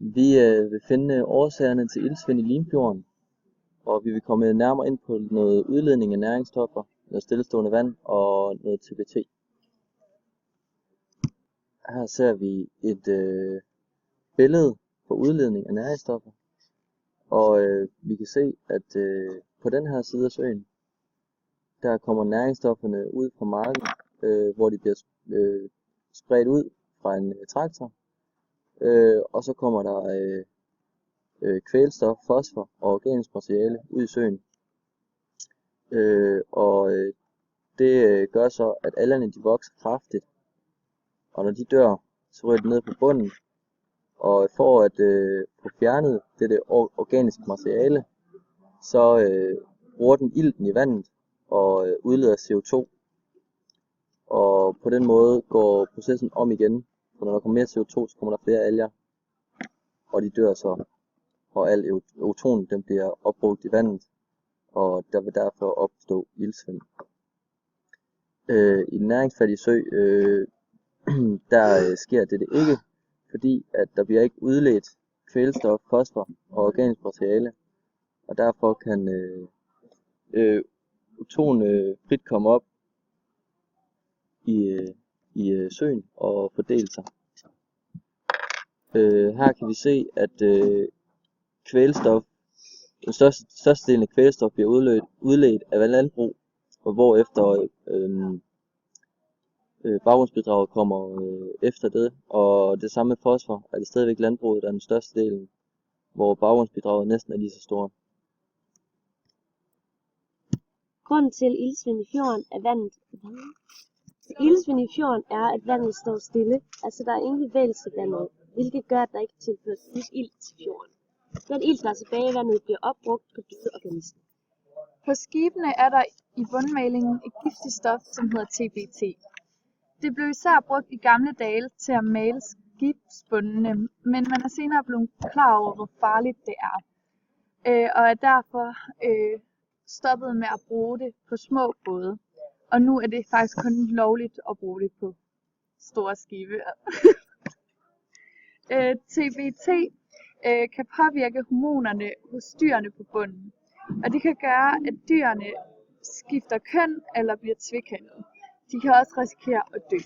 Vi vil finde årsagerne til iltsvind i Limfjorden, og vi vil komme nærmere ind på noget udledning af næringsstoffer, noget stillestående vand og noget TBT. Her ser vi et billede på udledning af næringsstoffer, og vi kan se, at på den her side af søen, der kommer næringsstofferne ud fra marken, hvor de bliver spredt ud fra en traktor, og så kommer der kvælstof, fosfor og organisk materiale ud i søen. Det gør så, at algerne de vokser kraftigt, og når de dør, så ryger de ned på bunden, og for at få fjernet dette organiske materiale, så bruger den ilten i vandet og udleder CO2. Og på den måde går processen om igen, for når der kommer mere CO2, så kommer der flere alger, og de dør så, og al eutronen den bliver opbrugt i vandet, og der vil derfor opstå iltsvind. I den næringsfattige sø, der sker dette ikke, fordi at der bliver ikke udledt kvælstof, fosfor og organisk materiale, og derfor kan euton frit komme op i søen og fordele sig. Her kan vi se, at kvælstof, den største del af kvælstof bliver udledt af landbrug, og hvorefter baggrundsbidraget kommer efter det, og det samme med fosfor er det stadigvæk landbruget, der er den største del, hvor baggrundsbidraget næsten er lige så stort. Grunden til iltsvind i fjorden er vandet. Iltsvind i fjorden er, at vandet står stille, altså der er ingen bevægelse i vandet, hvilket gør, at der ikke tilføres nyt ilt til fjorden. Den ilt, der er tilbage i vandet, bliver opbrugt på døde organismer. På skibene er der i bundmalingen et giftigt stof, som hedder TBT. Det blev især brugt i gamle dage til at male skibsbundene, men man er senere blevet klar over, hvor farligt det er, og er derfor stoppet med at bruge det på små både. Og nu er det faktisk kun lovligt at bruge det på store skibe. TBT kan påvirke hormonerne hos dyrene på bunden, og det kan gøre, at dyrene skifter køn eller bliver tvikønnede. De kan også risikere at dø.